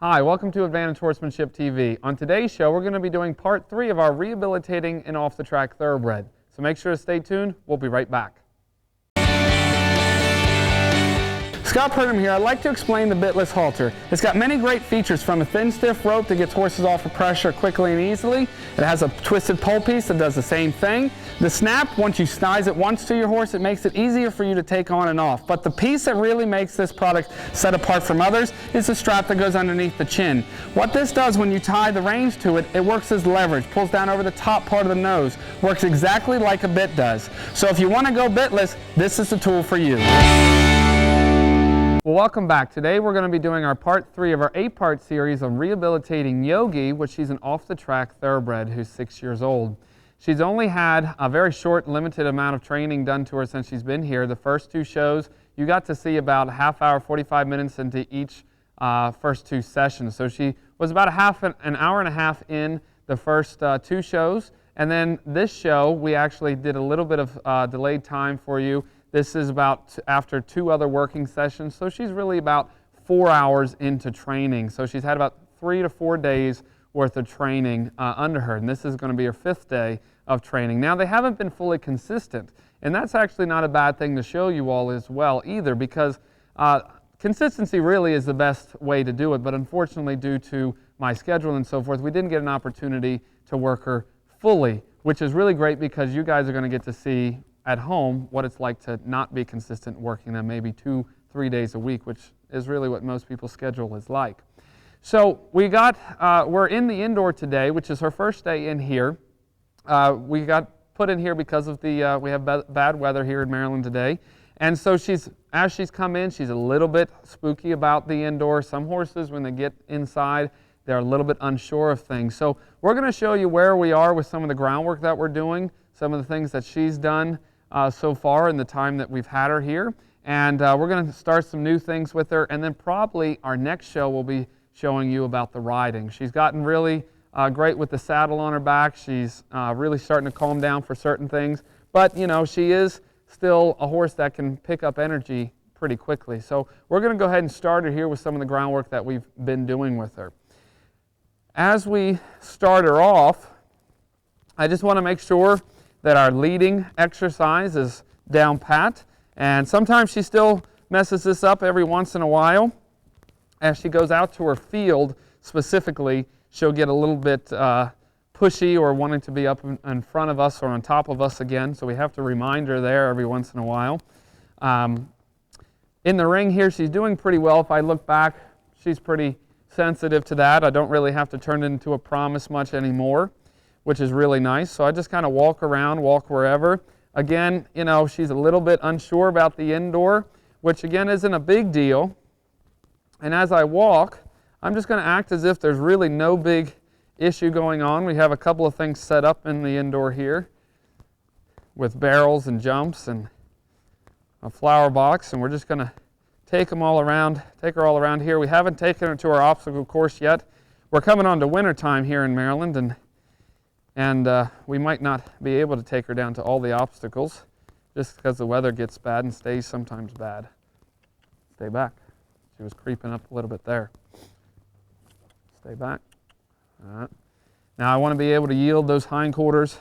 Hi, welcome to Advantage Horsemanship TV. On today's show, we're going to be doing part 3 of our rehabilitating an off-the-track thoroughbred. So make sure to stay tuned. We'll be right back. Scott Purdom here. I'd like to explain the Bitless Halter. It's got many great features, from a thin, stiff rope that gets horses off of pressure quickly and easily. It has a twisted pole piece that does the same thing. The snap, once you size it once to your horse, it makes it easier for you to take on and off. But the piece that really makes this product set apart from others is the strap that goes underneath the chin. What this does when you tie the reins to it, it works as leverage, pulls down over the top part of the nose, works exactly like a bit does. So if you want to go bitless, this is the tool for you. Well, welcome back. Today we're going to be doing our part 3 of our 8-part series on rehabilitating Yogi, which she's an off-the-track thoroughbred who's 6 years old. She's only had a very short, limited amount of training done to her since she's been here. The first 2 shows, you got to see about a half hour, 45 minutes into each first 2 sessions. So she was about an hour and a half in the first 2 shows. And then this show, we actually did a little bit of delayed time for you. This is about after 2 other working sessions, so she's really about 4 hours into training. So she's had about 3 to 4 days worth of training under her, and this is going to be her 5th day of training. Now, they haven't been fully consistent, and that's actually not a bad thing to show you all as well either, because consistency really is the best way to do it, but unfortunately, due to my schedule and so forth, we didn't get an opportunity to work her fully, which is really great because you guys are going to get to see at home what it's like to not be consistent working them maybe 2-3 days a week, which is really what most people's schedule is like. So we're in the indoor today, which is her first day in here. We got put in here because of we have bad weather here in Maryland today. And so as she's come in, she's a little bit spooky about the indoor. Some horses, when they get inside, they're a little bit unsure of things. So we're going to show you where we are with some of the groundwork that we're doing, some of the things that she's done so far in the time that we've had her here. And we're going to start some new things with her, and then probably our next show will be showing you about the riding. She's gotten really great with the saddle on her back. She's really starting to calm down for certain things, but you know, she is still a horse that can pick up energy pretty quickly. So we're going to go ahead and start her here with some of the groundwork that we've been doing with her. As we start her off, I just want to make sure that our leading exercise is down pat, and sometimes she still messes this up every once in a while. As she goes out to her field specifically, she'll get a little bit pushy or wanting to be up in front of us or on top of us again, so we have to remind her there every once in a while. In the ring here, she's doing pretty well. If I look back, she's pretty sensitive to that. I don't really have to turn it into a promise much anymore, which is really nice. So I just kind of walk around, walk wherever. Again, you know, she's a little bit unsure about the indoor, which again isn't a big deal. And as I walk, I'm just going to act as if there's really no big issue going on. We have a couple of things set up in the indoor here with barrels and jumps and a flower box, and we're just going to take her all around here. We haven't taken her to our obstacle course yet. We're coming on to winter time here in Maryland, and we might not be able to take her down to all the obstacles just because the weather gets bad and stays sometimes bad. Stay back. She was creeping up a little bit there. Stay back. All right. Now I want to be able to yield those hindquarters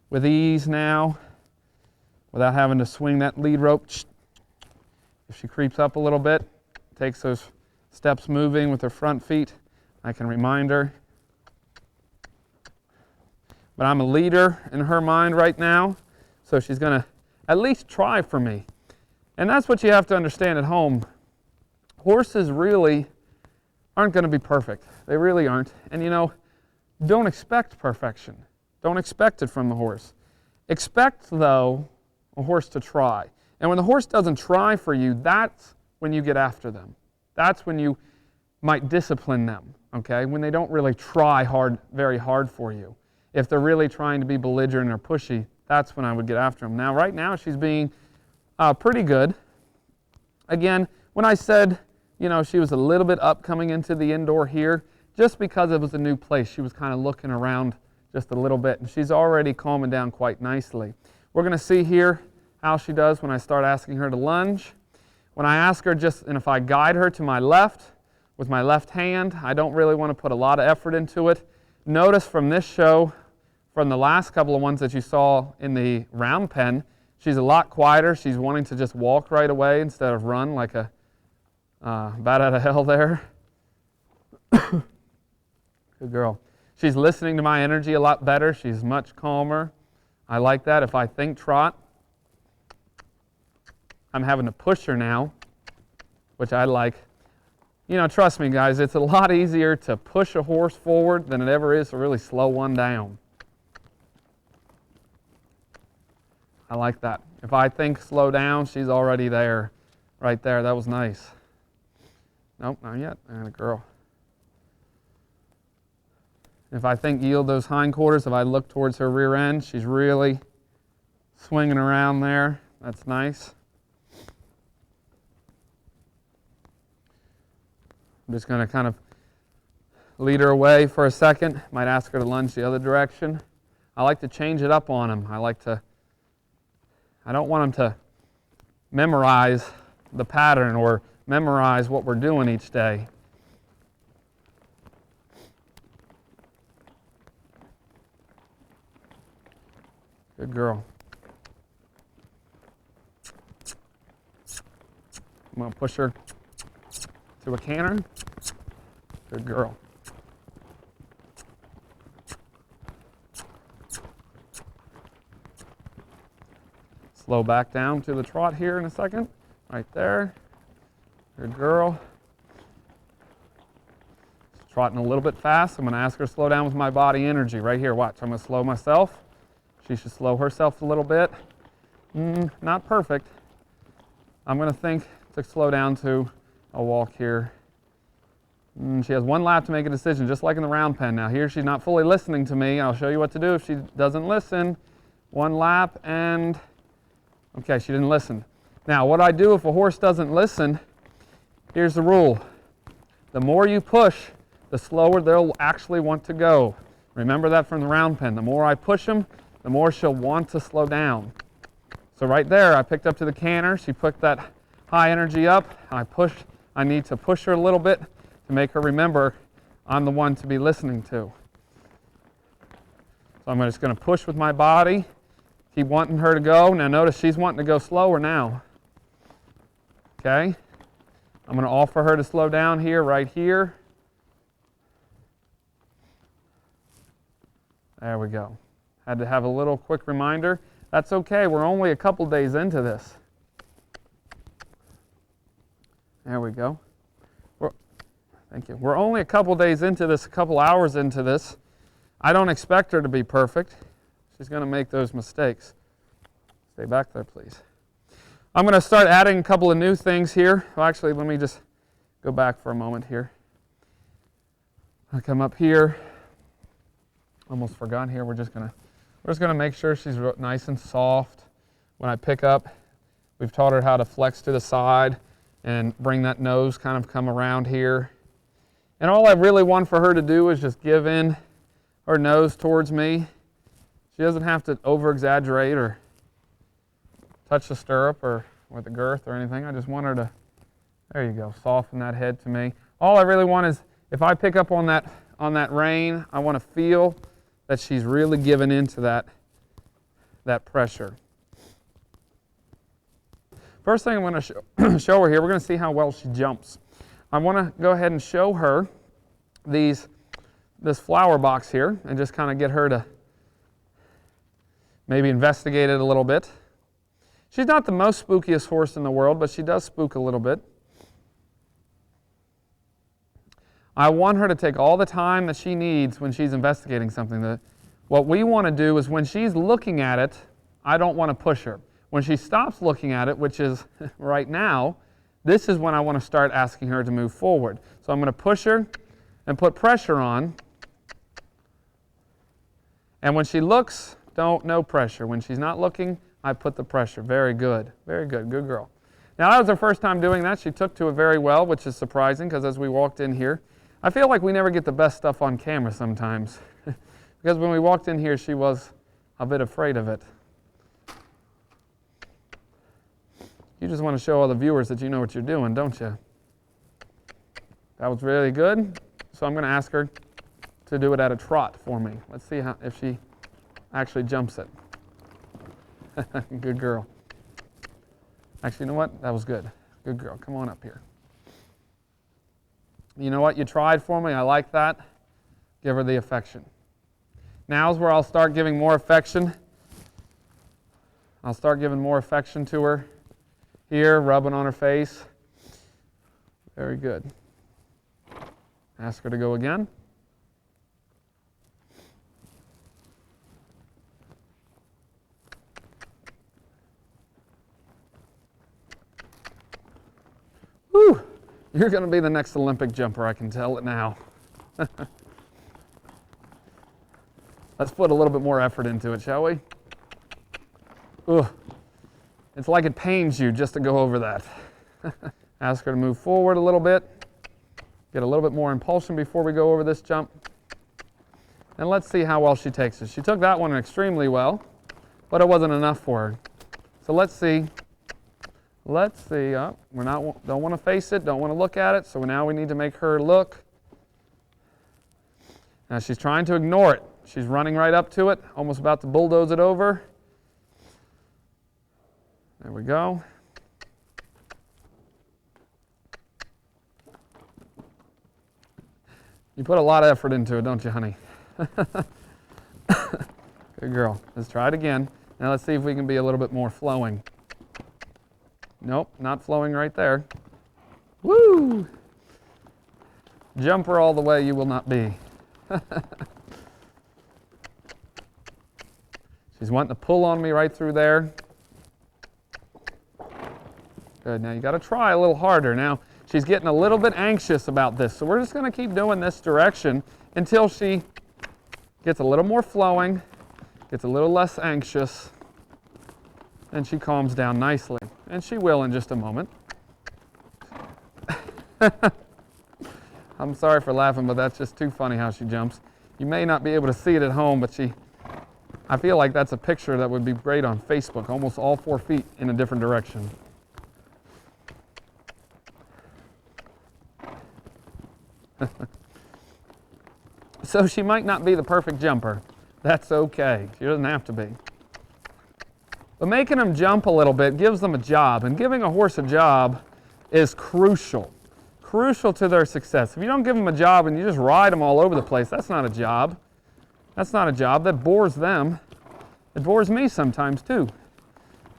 with ease now without having to swing that lead rope. If she creeps up a little bit, takes those steps moving with her front feet, I can remind her. But I'm a leader in her mind right now, so she's going to at least try for me. And that's what you have to understand at home. Horses really aren't going to be perfect. They really aren't. And you know, don't expect perfection. Don't expect it from the horse. Expect, though, a horse to try. And when the horse doesn't try for you, that's when you get after them. That's when you might discipline them, okay? When they don't really try very hard for you. If they're really trying to be belligerent or pushy, that's when I would get after them. Now, right now, she's being pretty good. Again, when I said, you know, she was a little bit up coming into the indoor here, just because it was a new place, she was kind of looking around just a little bit, and she's already calming down quite nicely. We're going to see here how she does when I start asking her to lunge. When I ask her and if I guide her to my left, with my left hand. I don't really want to put a lot of effort into it. Notice from this show, from the last couple of ones that you saw in the round pen, she's a lot quieter. She's wanting to just walk right away instead of run like a bat out of hell there. Good girl. She's listening to my energy a lot better. She's much calmer. I like that. If I think trot, I'm having to push her now, which I like. You know, trust me, guys, it's a lot easier to push a horse forward than it ever is to really slow one down. I like that. If I think slow down, she's already there. Right there. That was nice. Nope, not yet. And a girl. If I think yield those hindquarters, if I look towards her rear end, she's really swinging around there. That's nice. I'm just going to kind of lead her away for a second. Might ask her to lunge the other direction. I like to change it up on them. I don't want them to memorize the pattern or memorize what we're doing each day. Good girl. I'm going to push her to a canter. Good girl. Slow back down to the trot here in a second. Right there. Good girl. She's trotting a little bit fast. I'm going to ask her to slow down with my body energy. Right here, watch. I'm going to slow myself. She should slow herself a little bit. Not perfect. I'm going to think to slow down to a walk here. She has one lap to make a decision, just like in the round pen. Now here she's not fully listening to me. I'll show you what to do if she doesn't listen. One lap and, okay, she didn't listen. Now what I do if a horse doesn't listen, here's the rule. The more you push, the slower they'll actually want to go. Remember that from the round pen. The more I push them, the more she'll want to slow down. So right there, I picked up to the canter. She put that high energy up. I need to push her a little bit to make her remember I'm the one to be listening to. So I'm just going to push with my body, keep wanting her to go. Now notice she's wanting to go slower now. Okay? I'm going to offer her to slow down here, right here. There we go. Had to have a little quick reminder. That's okay, we're only a couple days into this. There we go. Thank you. We're only a couple days into this, a couple hours into this. I don't expect her to be perfect. She's going to make those mistakes. Stay back there, please. I'm going to start adding a couple of new things here. Well, actually, let me just go back for a moment here. I'll come up here. Almost forgot here. We're just going to make sure she's nice and soft. When I pick up, we've taught her how to flex to the side and bring that nose kind of come around here. And all I really want for her to do is just give in her nose towards me. She doesn't have to over-exaggerate or touch the stirrup or the girth or anything. I just want her to, there you go, soften that head to me. All I really want is, if I pick up on that rein, I want to feel that she's really given into that pressure. First thing I'm going to show her here, we're going to see how well she jumps. I want to go ahead and show her this flower box here and just kind of get her to maybe investigate it a little bit. She's not the most spookiest horse in the world, but she does spook a little bit. I want her to take all the time that she needs when she's investigating something. What we want to do is when she's looking at it, I don't want to push her. When she stops looking at it, which is right now, this is when I want to start asking her to move forward. So I'm going to push her and put pressure on. And when she looks, no pressure. When she's not looking, I put the pressure. Very good. Very good. Good girl. Now that was her first time doing that. She took to it very well, which is surprising because as we walked in here, I feel like we never get the best stuff on camera sometimes. Because when we walked in here, she was a bit afraid of it. You just want to show all the viewers that you know what you're doing, don't you? That was really good. So I'm going to ask her to do it at a trot for me. Let's see if she actually jumps it. Good girl. Actually, you know what? That was good. Good girl. Come on up here. You know what? You tried for me. I like that. Give her the affection. Now's where I'll start giving more affection. I'll start giving more affection to her. Here, rubbing on her face. Very good. Ask her to go again. Whew! You're going to be the next Olympic jumper, I can tell it now. Let's put a little bit more effort into it, shall we? Ugh. It's like it pains you just to go over that. Ask her to move forward a little bit. Get a little bit more impulsion before we go over this jump. And let's see how well she takes it. She took that one extremely well, but it wasn't enough for her. So let's see. Let's see. Oh, don't want to face it, don't want to look at it, so now we need to make her look. Now she's trying to ignore it. She's running right up to it, almost about to bulldoze it over. There we go. You put a lot of effort into it, don't you, honey? Good girl. Let's try it again. Now let's see if we can be a little bit more flowing. Nope, not flowing right there. Woo! Jumper all the way you will not be. She's wanting to pull on me right through there. Good, now you got to try a little harder. Now she's getting a little bit anxious about this, so we're just going to keep doing this direction until she gets a little more flowing, gets a little less anxious, and she calms down nicely. And she will in just a moment. I'm sorry for laughing, but that's just too funny how she jumps. You may not be able to see it at home, but I feel like that's a picture that would be great on Facebook, almost all 4 feet in a different direction. So she might not be the perfect jumper. That's okay. She doesn't have to be. But making them jump a little bit gives them a job, and giving a horse a job is crucial to their success. If you don't give them a job and you just ride them all over the place, that's not a job. That's not a job. That bores them. It bores me sometimes too.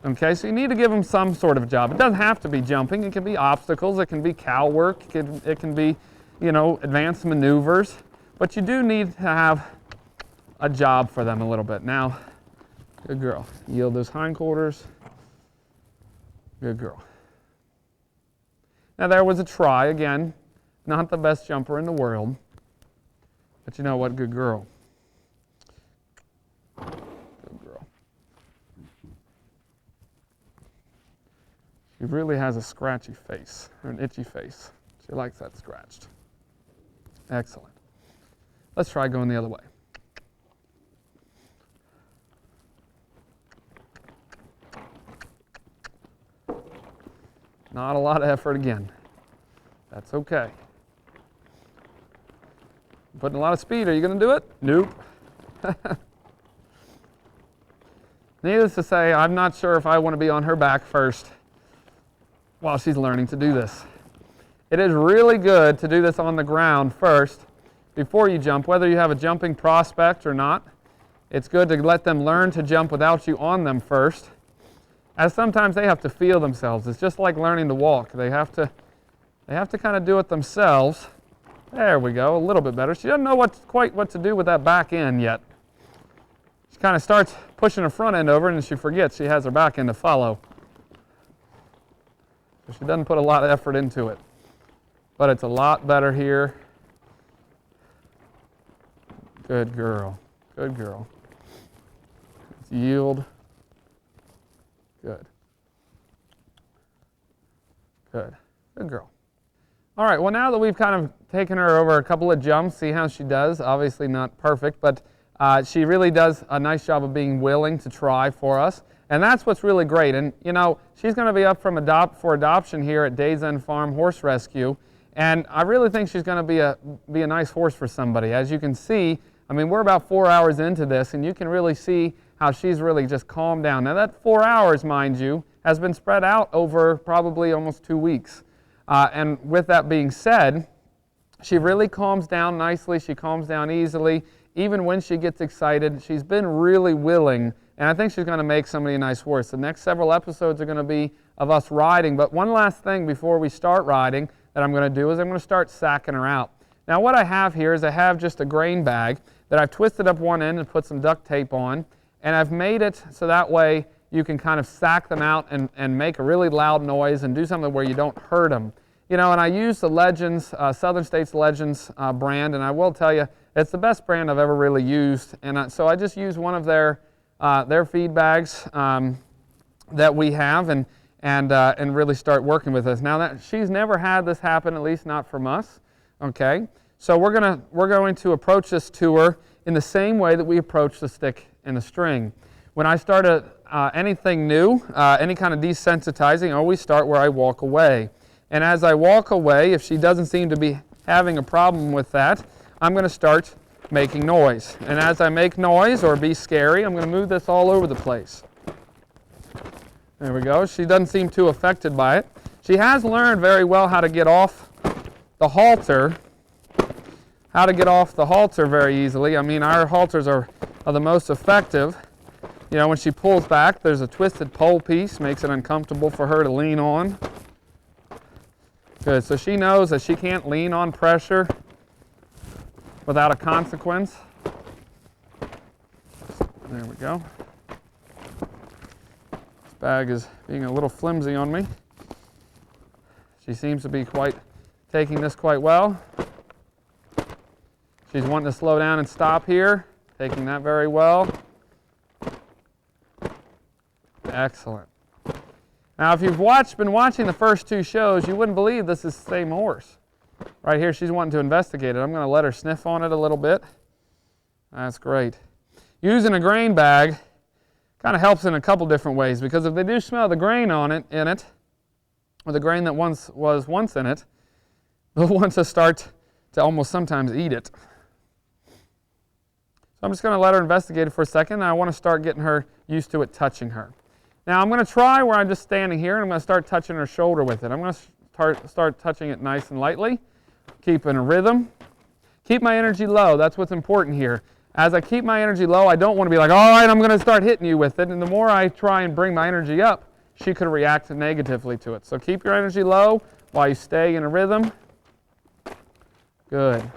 Okay, so you need to give them some sort of job. It doesn't have to be jumping. It can be obstacles. It can be cow work. It can be, advanced maneuvers. But you do need to have a job for them a little bit. Now, good girl. Yield those hindquarters. Good girl. Now there was a try. Again, not the best jumper in the world. But you know what? Good girl. Good girl. She really has a scratchy face, or an itchy face. She likes that scratched. Excellent. Let's try going the other way. Not a lot of effort again. That's okay. Putting a lot of speed. Are you going to do it? Nope. Needless to say, I'm not sure if I want to be on her back first while she's learning to do this. It is really good to do this on the ground first before you jump, whether you have a jumping prospect or not. It's good to let them learn to jump without you on them first, as sometimes they have to feel themselves. It's just like learning to walk. They have to kind of do it themselves. There we go, a little bit better. She doesn't know quite what to do with that back end yet. She kind of starts pushing her front end over and she forgets she has her back end to follow. So she doesn't put a lot of effort into it. But it's a lot better here. Good girl. Good girl. Let's yield. Good. Good. Good girl. All right, well now that we've kind of taken her over a couple of jumps, see how she does. Obviously not perfect, but she really does a nice job of being willing to try for us. And that's what's really great. And she's going to be up for adoption here at Days End Farm Horse Rescue. And I really think she's going to be a nice horse for somebody. As you can see, I mean, we're about 4 hours into this, and you can really see how she's really just calmed down. Now that 4 hours, mind you, has been spread out over probably almost 2 weeks. And with that being said, she really calms down nicely. She calms down easily. Even when she gets excited, she's been really willing, and I think she's going to make somebody a nice horse. The next several episodes are going to be of us riding, but one last thing before we start riding that I'm going to do is I'm going to start sacking her out. Now what I have here is I have just a grain bag that I've twisted up one end and put some duct tape on, and I've made it so that way you can kind of sack them out and make a really loud noise and do something where you don't hurt them. You know, and I use the Legends, Southern States Legends brand, and I will tell you, it's the best brand I've ever really used. And so I just use one of their feed bags that we have and really start working with this. Now that she's never had this happen, at least not from us. Okay, so we're going to approach this tour in the same way that we approach the stick and the string. When I start anything new, any kind of desensitizing, I always start where I walk away. And as I walk away, if she doesn't seem to be having a problem with that, I'm going to start making noise. And as I make noise or be scary, I'm going to move this all over the place. There we go. She doesn't seem too affected by it. She has learned very well how to get off the halter, very easily. I mean, our halters are the most effective. You know, when she pulls back, there's a twisted pole piece, makes it uncomfortable for her to lean on. Good, so she knows that she can't lean on pressure without a consequence. There we go. This bag is being a little flimsy on me. She seems to be taking this quite well. She's wanting to slow down and stop here, taking that very well. Excellent. Now, if you've been watching the first 2 shows, you wouldn't believe this is the same horse. Right here, she's wanting to investigate it. I'm going to let her sniff on it a little bit. That's great. Using a grain bag kind of helps in a couple different ways, because if they do smell the grain in it, or the grain that was once in it, they'll want to start to almost sometimes eat it. So I'm just going to let her investigate it for a second, and I want to start getting her used to it touching her. Now I'm going to try where I'm just standing here, and I'm going to start touching her shoulder with it. I'm going to start touching it nice and lightly, keeping a rhythm. Keep my energy low. That's what's important here. As I keep my energy low, I don't want to be like, all right, I'm going to start hitting you with it. And the more I try and bring my energy up, she could react negatively to it. So keep your energy low while you stay in a rhythm. Good.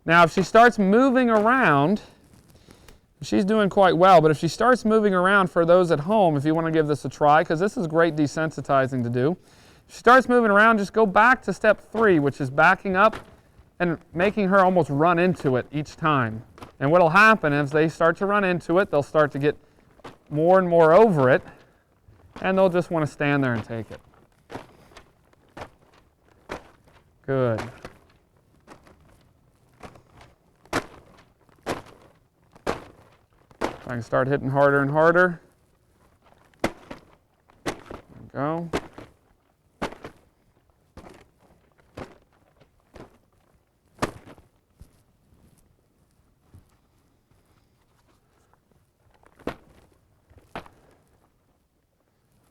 Now if she starts moving around, she's doing quite well, but if she starts moving around, for those at home, if you want to give this a try, because this is great desensitizing to do, if she starts moving around, just go back to step 3, which is backing up and making her almost run into it each time. And what will happen is they start to run into it, they'll start to get more and more over it, and they'll just want to stand there and take it. Good. I can start hitting harder and harder. There we go.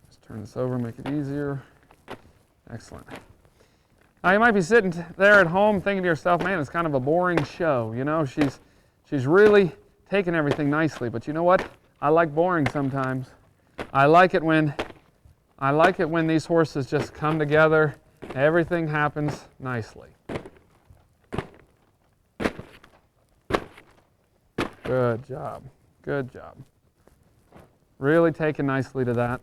Let's turn this over, make it easier. Excellent. Now you might be sitting there at home thinking to yourself, man, it's kind of a boring show. You know, she's really taking everything nicely, but you know what? I like boring sometimes. I like it when these horses just come together, everything happens nicely. Good job. Good job. Really taking nicely to that.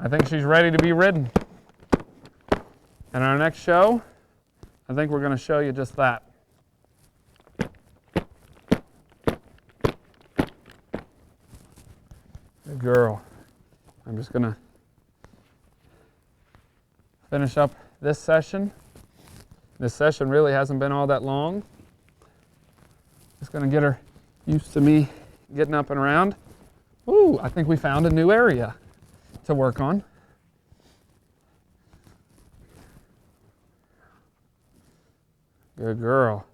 I think she's ready to be ridden. And our next show, I think we're going to show you just that. Good girl. I'm just going to finish up this session. This session really hasn't been all that long. Just going to get her used to me getting up and around. Ooh, I think we found a new area to work on. Good girl.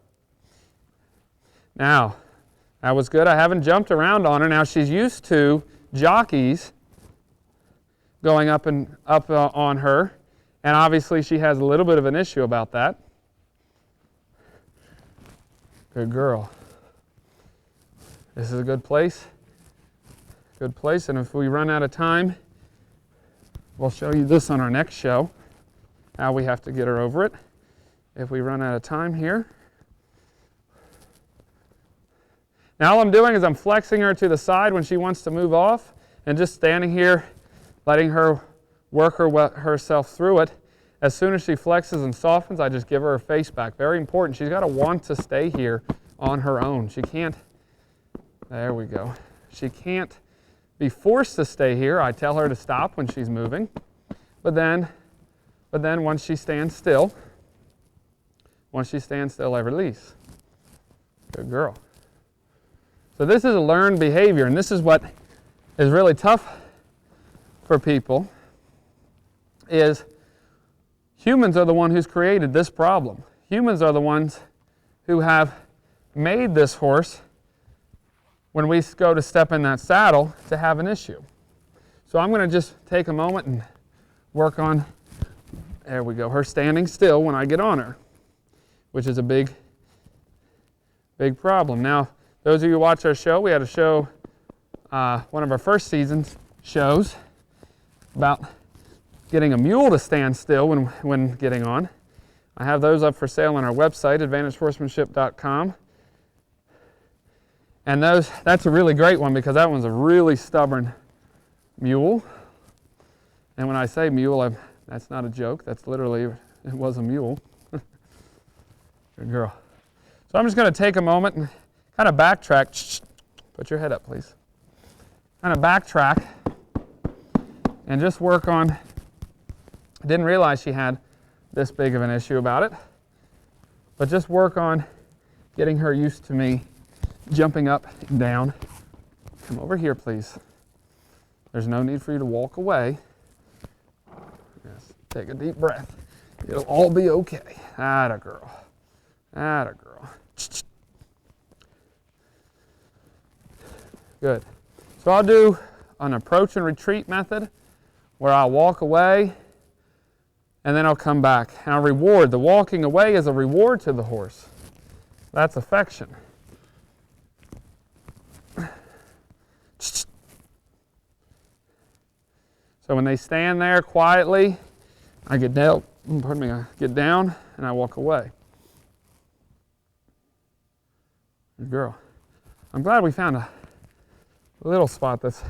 Now, that was good. I haven't jumped around on her. Now she's used to jockeys going up on her, and obviously she has a little bit of an issue about that. Good girl. This is a good place. Good place, and if we run out of time, we'll show you this on our next show, how we have to get her over it. If we run out of time here. Now all I'm doing is I'm flexing her to the side when she wants to move off, and just standing here, letting her work herself through it. As soon as she flexes and softens, I just give her face back. Very important. She's got to want to stay here on her own. She can't, there we go. She can't be forced to stay here. I tell her to stop when she's moving. But then once she stands still, I release. Good girl. So this is a learned behavior, and this is what is really tough for people, is humans are the one who's created this problem. Humans are the ones who have made this horse, when we go to step in that saddle, to have an issue. So I'm going to just take a moment and work on, there we go, her standing still when I get on her, which is a big problem. Now, those of you who watch our show, we had a show, one of our first season's shows, about getting a mule to stand still when getting on. I have those up for sale on our website, AdvantageHorsemanship.com. And that's a really great one, because that one's a really stubborn mule. And when I say mule, that's not a joke. That's literally, it was a mule. Good girl. So I'm just going to take a moment and kind of backtrack. Put your head up, please. Kind of backtrack and just work on, I didn't realize she had this big of an issue about it, but just work on getting her used to me jumping up and down. Come over here, please. There's no need for you to walk away. Yes, take a deep breath. It'll all be okay. Atta girl. Atta girl. Good. So I'll do an approach and retreat method where I'll walk away and then I'll come back. And I'll reward. The walking away is a reward to the horse. That's affection. So when they stand there quietly, I get down, I get down and I walk away. Good girl. I'm glad we found a little spot that's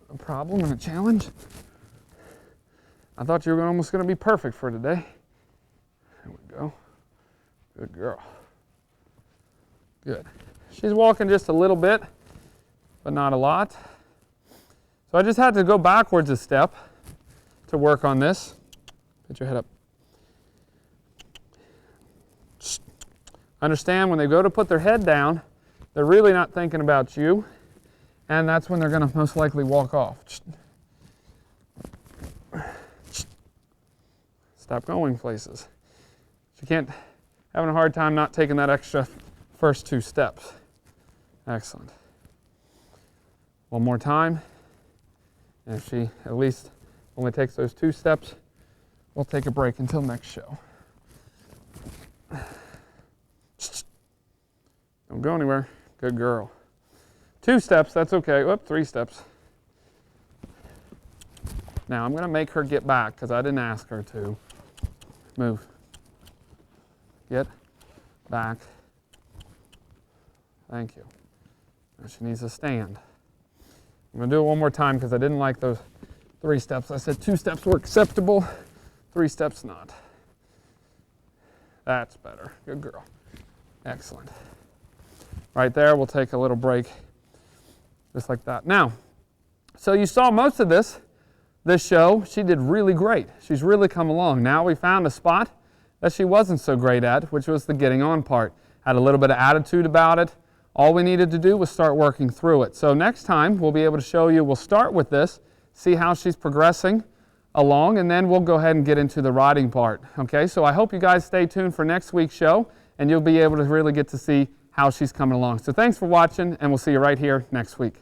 a problem and a challenge. I thought you were almost going to be perfect for today. There we go. Good girl. Good. She's walking just a little bit, but not a lot. So I just had to go backwards a step to work on this. Put your head up. Understand, when they go to put their head down, they're really not thinking about you, and that's when they're going to most likely walk off. Stop going places. She can't, having a hard time not taking that extra first 2 steps. Excellent. One more time. And if she at least only takes those 2 steps, we'll take a break until next show. Don't go anywhere. Good girl. 2 steps, that's okay. Whoop, 3 steps. Now I'm going to make her get back because I didn't ask her to. Move. Get back. Thank you. Now she needs to stand. I'm going to do it one more time because I didn't like those 3 steps. I said 2 steps were acceptable, 3 steps not. That's better. Good girl. Excellent. Right there, we'll take a little break just like that. Now, so you saw most of this show. She did really great. She's really come along. Now we found a spot that she wasn't so great at, which was the getting on part. Had a little bit of attitude about it. All we needed to do was start working through it. So next time we'll be able to show you, we'll start with this, see how she's progressing along, and then we'll go ahead and get into the riding part. Okay, so I hope you guys stay tuned for next week's show, and you'll be able to really get to see how she's coming along. So thanks for watching, and we'll see you right here next week.